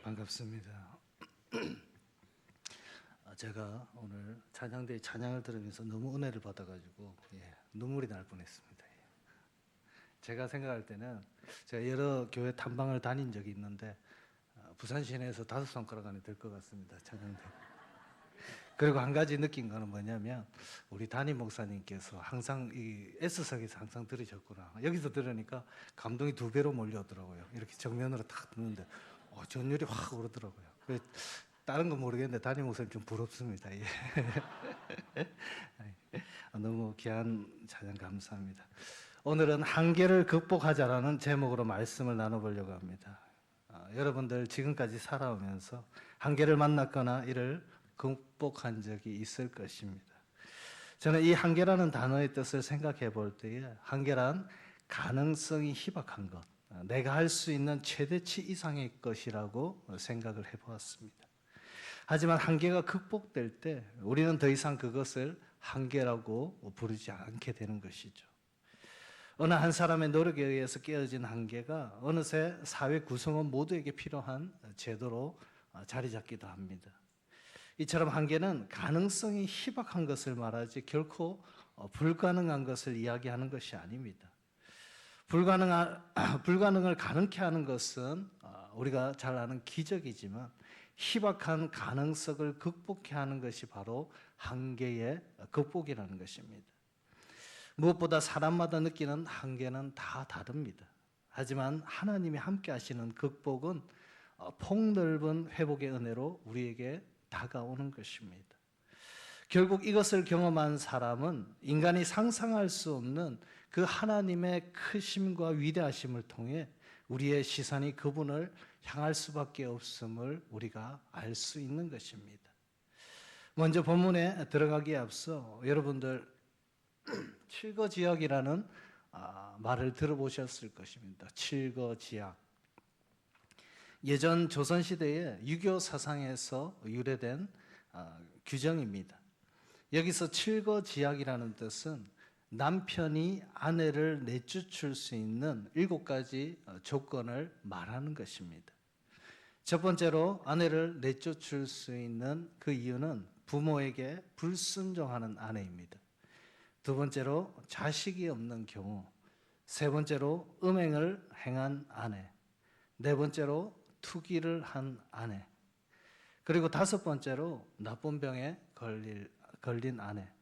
반갑습니다. 제가 오늘 찬양대회 찬양을 들으면서 너무 은혜를 받아가지고 눈물이 날 뻔했습니다. 제가 생각할 때는 제가 여러 교회 탐방을 다닌 적이 있는데 부산 시내에서 5손가락 안에 들 것 같습니다. 찬양대회. 그리고 한 가지 느낀 거는 뭐냐면 우리 담임 목사님께서 항상 이 S석에서 항상 들으셨구나. 여기서 들으니까 감동이 2배로 몰려오더라고요. 이렇게 정면으로 탁 듣는데 전율이 확 오르더라고요. 다른 건 모르겠는데 담임 목사님 좀 부럽습니다. 예. 너무 귀한 찬양 감사합니다. 오늘은 한계를 극복하자라는 제목으로 말씀을 나눠보려고 합니다. 여러분들 지금까지 살아오면서 한계를 만났거나 이를 극복한 적이 있을 것입니다. 저는 이 한계라는 단어의 뜻을 생각해 볼 때에 한계란 가능성이 희박한 것, 내가 할 수 있는 최대치 이상의 것이라고 생각을 해보았습니다. 하지만 한계가 극복될 때 우리는 더 이상 그것을 한계라고 부르지 않게 되는 것이죠. 어느 한 사람의 노력에 의해서 깨어진 한계가 어느새 사회 구성원 모두에게 필요한 제도로 자리 잡기도 합니다. 이처럼 한계는 가능성이 희박한 것을 말하지 결코 불가능한 것을 이야기하는 것이 아닙니다. 불가능을 가능케 하는 것은 우리가 잘 아는 기적이지만 희박한 가능성을 극복해 하는 것이 바로 한계의 극복이라는 것입니다. 무엇보다 사람마다 느끼는 한계는 다 다릅니다. 하지만 하나님이 함께 하시는 극복은 폭넓은 회복의 은혜로 우리에게 다가오는 것입니다. 결국 이것을 경험한 사람은 인간이 상상할 수 없는 그 하나님의 크심과 위대하심을 통해 우리의 시선이 그분을 향할 수밖에 없음을 우리가 알 수 있는 것입니다. 먼저 본문에 들어가기에 앞서 여러분들 칠거지약이라는 말을 들어보셨을 것입니다. 칠거지약. 예전 조선시대의 유교 사상에서 유래된 규정입니다. 여기서 칠거지약이라는 뜻은 남편이 아내를 내쫓을 수 있는 7가지 조건을 말하는 것입니다. 첫 번째로 아내를 내쫓을 수 있는 그 이유는 부모에게 불순종하는 아내입니다. 두 번째로 자식이 없는 경우, 세 번째로 음행을 행한 아내, 네 번째로 투기를 한 아내, 그리고 5번째로 나쁜 병에 걸린 아내.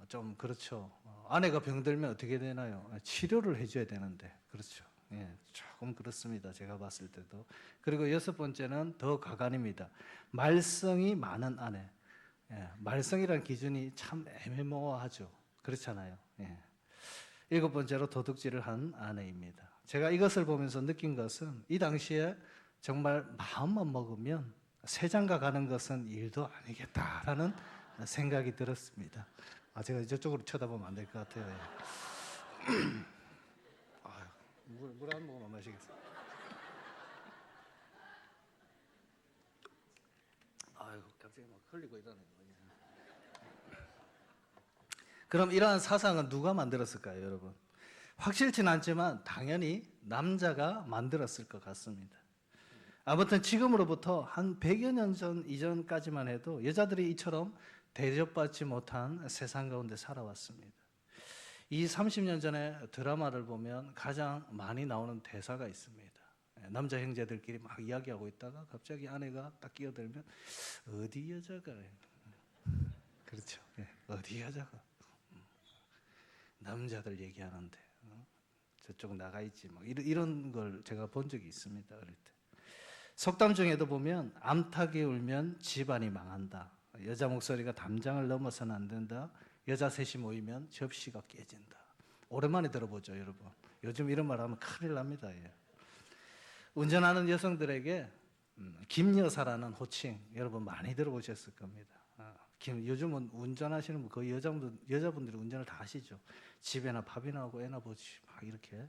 좀 그렇죠. 아내가 병들면 어떻게 되나요? 치료를 해줘야 되는데, 그렇죠. 조금 그렇습니다. 제가 봤을 때도. 그리고 6번째는 더 가관입니다. 말썽이 많은 아내. 말썽이라는 기준이 참 애매모호하죠. 그렇잖아요. 7번째로 도둑질을 한 아내입니다. 제가 이것을 보면서 느낀 것은 이 당시에 정말 마음만 먹으면 세장가 가는 것은 일도 아니겠다라는 생각이 들었습니다. 제가 저쪽으로 쳐다보면 안 될 것 같아요. 물 한 모금만 마시겠어요. 갑자기 막 흘리고 이러네요. 그럼 이러한 사상은 누가 만들었을까요, 여러분? 확실치는 않지만 당연히 남자가 만들었을 것 같습니다. 아무튼 지금으로부터 한 100여 년 전 이전까지만 해도 여자들이 이처럼 대접받지 못한 세상 가운데 살아왔습니다. 이 30년 전에 드라마를 보면 가장 많이 나오는 대사가 있습니다. 남자 형제들끼리 막 이야기하고 있다가 갑자기 아내가 딱 끼어들면 어디 여자가 그렇죠. 어디 여자가 남자들 얘기하는데 저쪽 나가 있지 막 이런 걸 제가 본 적이 있습니다. 어릴 때. 속담 중에도 보면 암탉이 울면 집안이 망한다. 여자 목소리가 담장을 넘어서는 안 된다. 여자 셋이 모이면 접시가 깨진다. 오랜만에 들어보죠, 여러분. 요즘 이런 말 하면 큰일 납니다. 운전하는 여성들에게 김여사라는 호칭 여러분 많이 들어보셨을 겁니다. 요즘은 운전하시는 분 거의 여자분들이 운전을 다 하시죠. 집에나 밥이나 하고 애나 보지 막 이렇게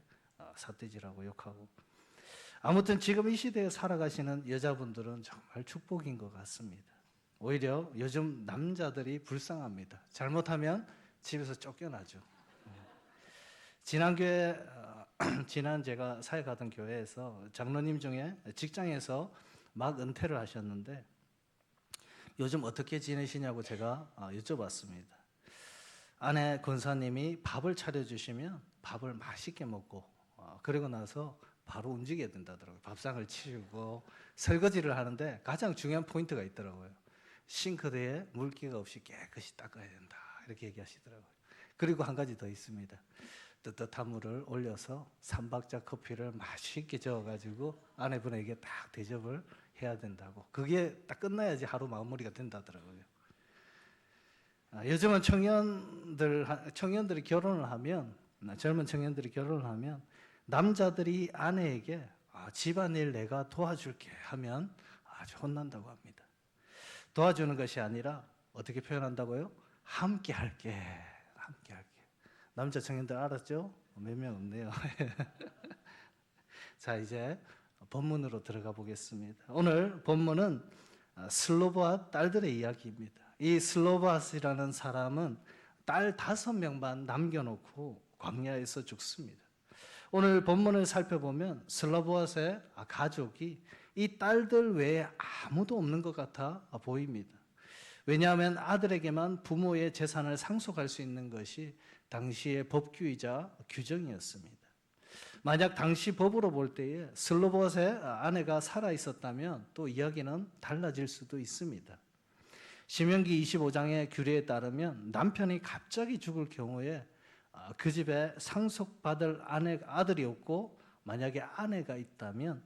삿대질하고 욕하고. 아무튼 지금 이 시대에 살아가시는 여자분들은 정말 축복인 것 같습니다. 오히려 요즘 남자들이 불쌍합니다. 잘못하면 집에서 쫓겨나죠. 지난 제가 사역하던 교회에서 장로님 중에 직장에서 막 은퇴를 하셨는데 요즘 어떻게 지내시냐고 제가 여쭤봤습니다. 아내 권사님이 밥을 차려주시면 밥을 맛있게 먹고 그리고 나서 바로 움직여야 된다더라고요. 밥상을 치우고 설거지를 하는데 가장 중요한 포인트가 있더라고요. 싱크대에 물기가 없이 깨끗이 닦아야 된다 이렇게 얘기하시더라고요. 그리고 한 가지 더 있습니다. 뜨뜻한 물을 올려서 3박자 커피를 맛있게 저어가지고 아내분에게 딱 대접을 해야 된다고. 그게 딱 끝나야지 하루 마무리가 된다더라고요. 요즘은 청년들이 결혼을 하면, 젊은 청년들이 결혼을 하면 남자들이 아내에게 집안일 내가 도와줄게 하면 아주 혼난다고 합니다. 도와주는 것이 아니라 어떻게 표현한다고요? 함께 할게, 함께 할게. 남자 청년들 알았죠? 몇 명 없네요. 자, 이제 본문으로 들어가 보겠습니다. 오늘 본문은 슬로보앗 딸들의 이야기입니다. 이 슬로보앗이라는 사람은 딸 5명만 남겨놓고 광야에서 죽습니다. 오늘 본문을 살펴보면 슬로보앗의 가족이 이 딸들 외에 아무도 없는 것 같아 보입니다. 왜냐하면 아들에게만 부모의 재산을 상속할 수 있는 것이 당시의 법규이자 규정이었습니다. 만약 당시 법으로 볼 때에 슬로보앗의 아내가 살아 있었다면 또 이야기는 달라질 수도 있습니다. 신명기 25장의 규례에 따르면 남편이 갑자기 죽을 경우에 그 집에 상속받을 아들이 없고 만약에 아내가 있다면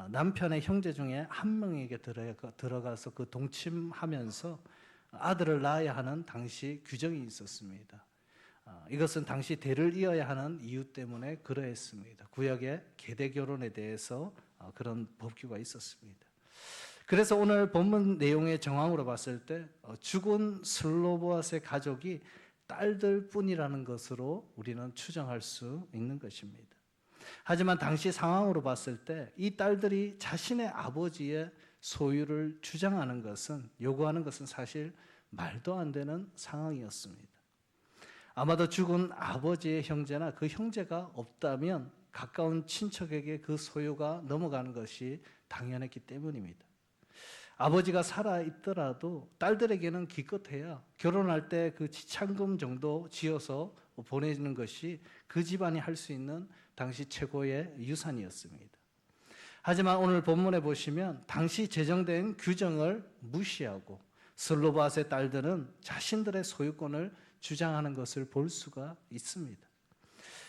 남편의 형제 중에 한 명에게 들어가서 그 동침하면서 아들을 낳아야 하는 당시 규정이 있었습니다. 이것은 당시 대를 이어야 하는 이유 때문에 그러했습니다. 구약의 계대 결혼에 대해서 그런 법규가 있었습니다. 그래서 오늘 본문 내용의 정황으로 봤을 때 죽은 슬로보앗의 가족이 딸들 뿐이라는 것으로 우리는 추정할 수 있는 것입니다. 하지만 당시 상황으로 봤을 때 이 딸들이 자신의 아버지의 소유를 주장하는 것은, 요구하는 것은 사실 말도 안 되는 상황이었습니다. 아마도 죽은 아버지의 형제나 그 형제가 없다면 가까운 친척에게 그 소유가 넘어가는 것이 당연했기 때문입니다. 아버지가 살아있더라도 딸들에게는 기껏해야 결혼할 때 그 지참금 정도 지어서 보내는 것이 그 집안이 할 수 있는 당시 최고의 유산이었습니다. 하지만 오늘 본문에 보시면 당시 제정된 규정을 무시하고 슬로바앗의 딸들은 자신들의 소유권을 주장하는 것을 볼 수가 있습니다.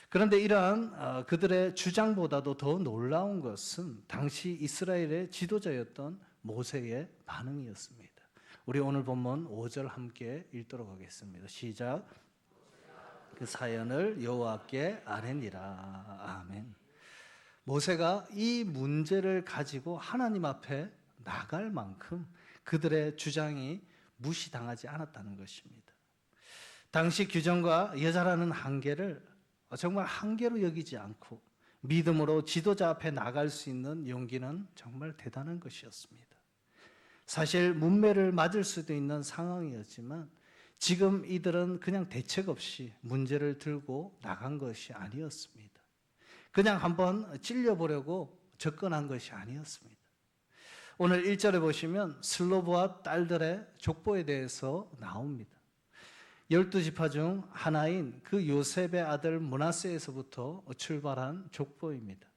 그런데 이러한 그들의 주장보다도 더 놀라운 것은 당시 이스라엘의 지도자였던 모세의 반응이었습니다. 우리 오늘 본문 5절 함께 읽도록 하겠습니다. 시작. 그 사연을 여호와께 아뢰니라. 아멘. 모세가 이 문제를 가지고 하나님 앞에 나갈 만큼 그들의 주장이 무시당하지 않았다는 것입니다. 당시 규정과 여자라는 한계를 정말 한계로 여기지 않고 믿음으로 지도자 앞에 나갈 수 있는 용기는 정말 대단한 것이었습니다. 사실 문매를 맞을 수도 있는 상황이었지만 지금 이들은 그냥 대책 없이 문제를 들고 나간 것이 아니었습니다. 그냥 한번 찔려보려고 접근한 것이 아니었습니다. 오늘 1절에 보시면 슬로보앗 딸들의 족보에 대해서 나옵니다. 12지파 중 하나인 그 요셉의 아들 므낫세에서부터 출발한 족보입니다.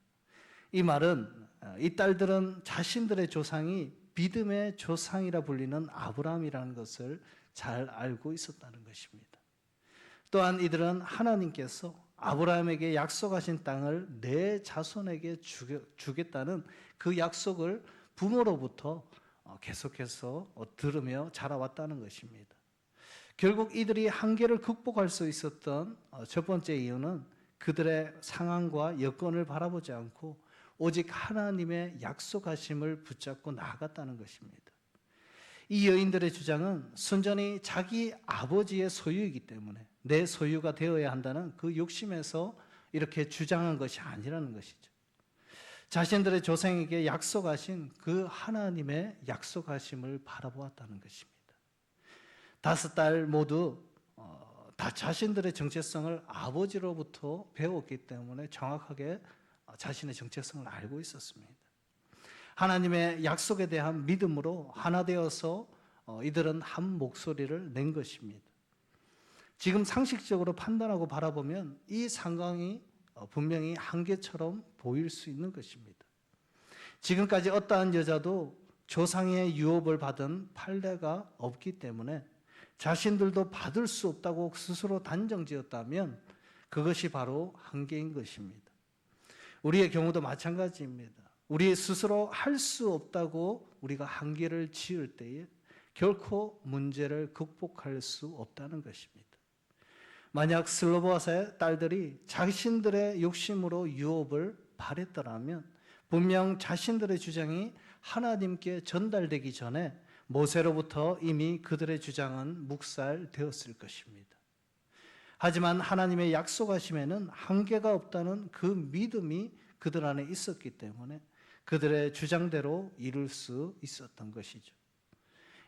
이 말은 이 딸들은 자신들의 조상이 믿음의 조상이라 불리는 아브라함이라는 것을 잘 알고 있었다는 것입니다. 또한 이들은 하나님께서 아브라함에게 약속하신 땅을 내 자손에게 주겠다는 그 약속을 부모로부터 계속해서 들으며 자라왔다는 것입니다. 결국 이들이 한계를 극복할 수 있었던 첫 번째 이유는 그들의 상황과 여건을 바라보지 않고 오직 하나님의 약속하심을 붙잡고 나아갔다는 것입니다. 이 여인들의 주장은 순전히 자기 아버지의 소유이기 때문에 내 소유가 되어야 한다는 그 욕심에서 이렇게 주장한 것이 아니라는 것이죠. 자신들의 조상에게 약속하신 그 하나님의 약속하심을 바라보았다는 것입니다. 5딸 모두 다 자신들의 정체성을 아버지로부터 배웠기 때문에 정확하게 자신의 정체성을 알고 있었습니다. 하나님의 약속에 대한 믿음으로 하나 되어서 이들은 한 목소리를 낸 것입니다. 지금 상식적으로 판단하고 바라보면 이 상황이 분명히 한계처럼 보일 수 있는 것입니다. 지금까지 어떠한 여자도 조상의 유업을 받은 판례가 없기 때문에 자신들도 받을 수 없다고 스스로 단정지었다면 그것이 바로 한계인 것입니다. 우리의 경우도 마찬가지입니다. 우리 스스로 할 수 없다고 우리가 한계를 지을 때에 결코 문제를 극복할 수 없다는 것입니다. 만약 슬로보아스의 딸들이 자신들의 욕심으로 유업을 바랬더라면 분명 자신들의 주장이 하나님께 전달되기 전에 모세로부터 이미 그들의 주장은 묵살되었을 것입니다. 하지만 하나님의 약속하심에는 한계가 없다는 그 믿음이 그들 안에 있었기 때문에 그들의 주장대로 이룰 수 있었던 것이죠.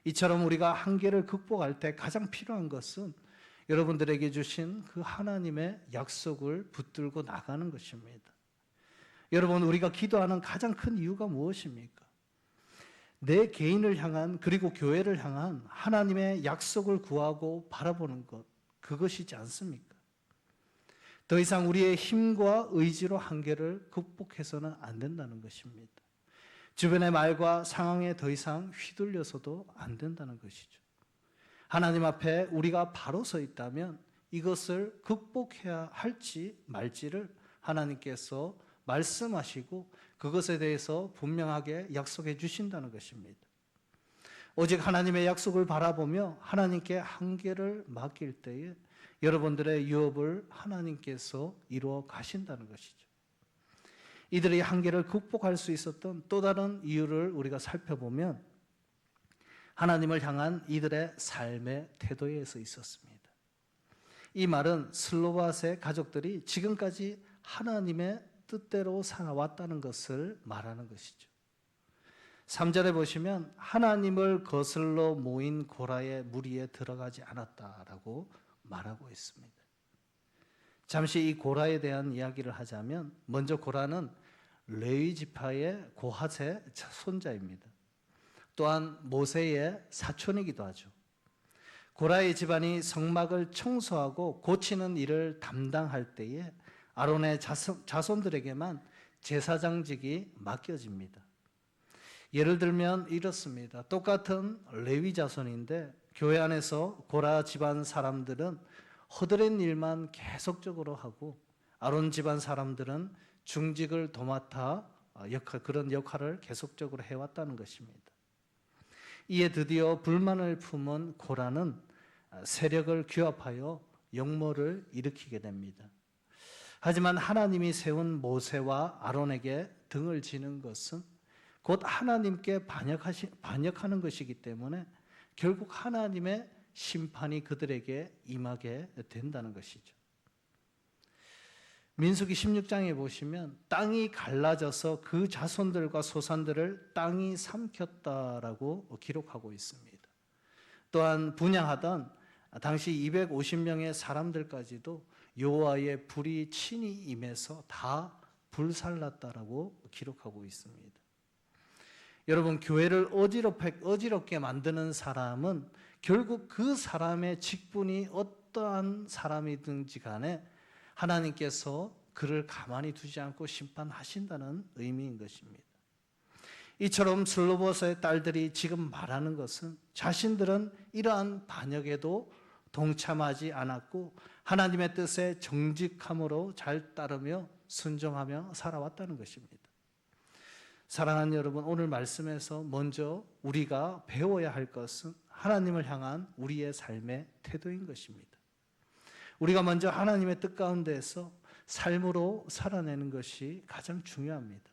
이처럼 우리가 한계를 극복할 때 가장 필요한 것은 여러분들에게 주신 그 하나님의 약속을 붙들고 나가는 것입니다. 여러분, 우리가 기도하는 가장 큰 이유가 무엇입니까? 내 개인을 향한, 그리고 교회를 향한 하나님의 약속을 구하고 바라보는 것, 그것이지 않습니까? 더 이상 우리의 힘과 의지로 한계를 극복해서는 안 된다는 것입니다. 주변의 말과 상황에 더 이상 휘둘려서도 안 된다는 것이죠. 하나님 앞에 우리가 바로 서 있다면 이것을 극복해야 할지 말지를 하나님께서 말씀하시고 그것에 대해서 분명하게 약속해 주신다는 것입니다. 오직 하나님의 약속을 바라보며 하나님께 한계를 맡길 때에 여러분들의 유업을 하나님께서 이루어 가신다는 것이죠. 이들의 한계를 극복할 수 있었던 또 다른 이유를 우리가 살펴보면 하나님을 향한 이들의 삶의 태도에서 있었습니다. 이 말은 슬로바스의 가족들이 지금까지 하나님의 뜻대로 살아왔다는 것을 말하는 것이죠. 3절에 보시면 하나님을 거슬러 모인 고라의 무리에 들어가지 않았다라고 말하고 있습니다. 잠시 이 고라에 대한 이야기를 하자면 먼저 고라는 레위 지파의 고핫의 손자입니다. 또한 모세의 사촌이기도 하죠. 고라의 집안이 성막을 청소하고 고치는 일을 담당할 때에 아론의 자손들에게만 제사장직이 맡겨집니다. 예를 들면 이렇습니다. 똑같은 레위 자손인데 교회 안에서 고라 집안 사람들은 허드렛 일만 계속적으로 하고 아론 집안 사람들은 중직을 도맡아 그런 역할을 계속적으로 해왔다는 것입니다. 이에 드디어 불만을 품은 고라는 세력을 규합하여 역모를 일으키게 됩니다. 하지만 하나님이 세운 모세와 아론에게 등을 지는 것은 곧 하나님께 반역하는 것이기 때문에 결국 하나님의 심판이 그들에게 임하게 된다는 것이죠. 민수기 16장에 보시면 땅이 갈라져서 그 자손들과 소산들을 땅이 삼켰다라고 기록하고 있습니다. 또한 분향하던 당시 250명의 사람들까지도 여호와의 불이 친히 임해서 다 불살랐다라고 기록하고 있습니다. 여러분, 교회를 어지럽게 만드는 사람은 결국 그 사람의 직분이 어떠한 사람이든지 간에 하나님께서 그를 가만히 두지 않고 심판하신다는 의미인 것입니다. 이처럼 슬로보스의 딸들이 지금 말하는 것은 자신들은 이러한 반역에도 동참하지 않았고 하나님의 뜻에 정직함으로 잘 따르며 순종하며 살아왔다는 것입니다. 사랑하는 여러분, 오늘 말씀에서 먼저 우리가 배워야 할 것은 하나님을 향한 우리의 삶의 태도인 것입니다. 우리가 먼저 하나님의 뜻 가운데에서 삶으로 살아내는 것이 가장 중요합니다.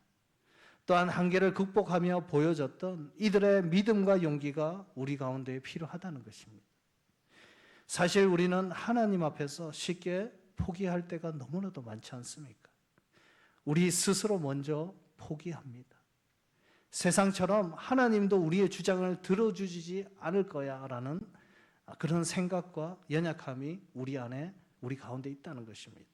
또한 한계를 극복하며 보여줬던 이들의 믿음과 용기가 우리 가운데 필요하다는 것입니다. 사실 우리는 하나님 앞에서 쉽게 포기할 때가 너무나도 많지 않습니까? 우리 스스로 먼저 포기합니다. 세상처럼 하나님도 우리의 주장을 들어주지 않을 거야 라는 그런 생각과 연약함이 우리 안에, 우리 가운데 있다는 것입니다.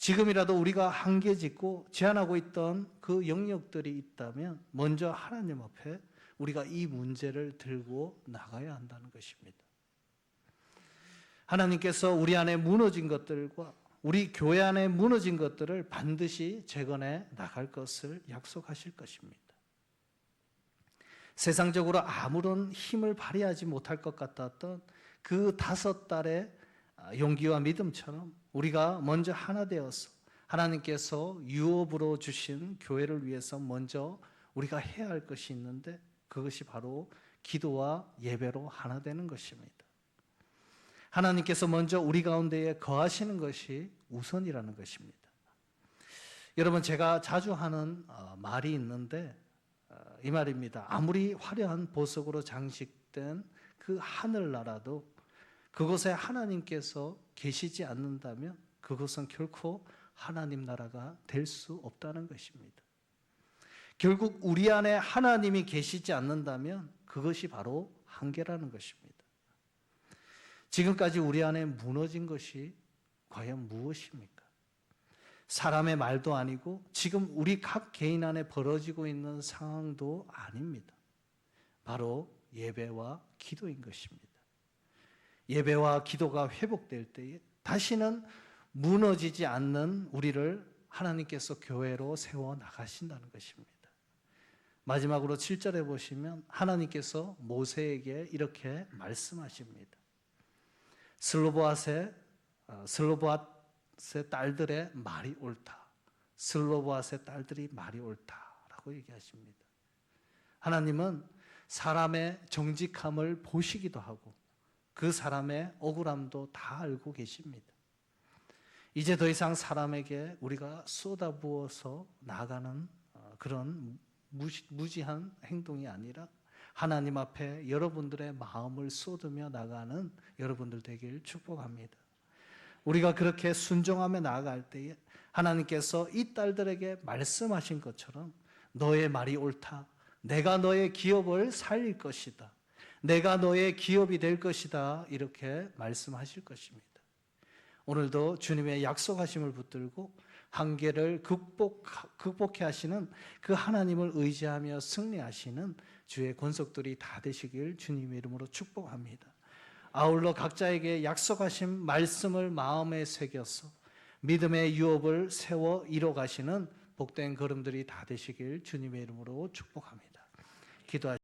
지금이라도 우리가 한계 짓고 제한하고 있던 그 영역들이 있다면 먼저 하나님 앞에 우리가 이 문제를 들고 나가야 한다는 것입니다. 하나님께서 우리 안에 무너진 것들과 우리 교회 안에 무너진 것들을 반드시 재건해 나갈 것을 약속하실 것입니다. 세상적으로 아무런 힘을 발휘하지 못할 것 같았던 그 5달의 용기와 믿음처럼 우리가 먼저 하나 되어서 하나님께서 유업으로 주신 교회를 위해서 먼저 우리가 해야 할 것이 있는데 그것이 바로 기도와 예배로 하나 되는 것입니다. 하나님께서 먼저 우리 가운데에 거하시는 것이 우선이라는 것입니다. 여러분, 제가 자주 하는 말이 있는데 이 말입니다. 아무리 화려한 보석으로 장식된 그 하늘나라도 그곳에 하나님께서 계시지 않는다면 그것은 결코 하나님 나라가 될 수 없다는 것입니다. 결국 우리 안에 하나님이 계시지 않는다면 그것이 바로 한계라는 것입니다. 지금까지 우리 안에 무너진 것이 과연 무엇입니까? 사람의 말도 아니고 지금 우리 각 개인 안에 벌어지고 있는 상황도 아닙니다. 바로 예배와 기도인 것입니다. 예배와 기도가 회복될 때에 다시는 무너지지 않는 우리를 하나님께서 교회로 세워 나가신다는 것입니다. 마지막으로 7절에 보시면 하나님께서 모세에게 이렇게 말씀하십니다. 슬로보앗의 딸들의 말이 옳다. 슬로보앗의 딸들이 말이 옳다라고 얘기하십니다. 하나님은 사람의 정직함을 보시기도 하고 그 사람의 억울함도 다 알고 계십니다. 이제 더 이상 사람에게 우리가 쏟아부어서 나가는 그런 무지한 행동이 아니라 하나님 앞에 여러분들의 마음을 쏟으며 나가는 여러분들 되길 축복합니다. 우리가 그렇게 순종하며 나아갈 때에 하나님께서 이 딸들에게 말씀하신 것처럼 너의 말이 옳다. 내가 너의 기업을 살릴 것이다. 내가 너의 기업이 될 것이다. 이렇게 말씀하실 것입니다. 오늘도 주님의 약속하심을 붙들고 한계를 극복해 하시는 그 하나님을 의지하며 승리하시는 주의 권속들이 다 되시길 주님의 이름으로 축복합니다. 아울러 각자에게 약속하신 말씀을 마음에 새겨서 믿음의 유업을 세워 이뤄가시는 복된 걸음들이 다 되시길 주님의 이름으로 축복합니다. 기도하시겠습니다.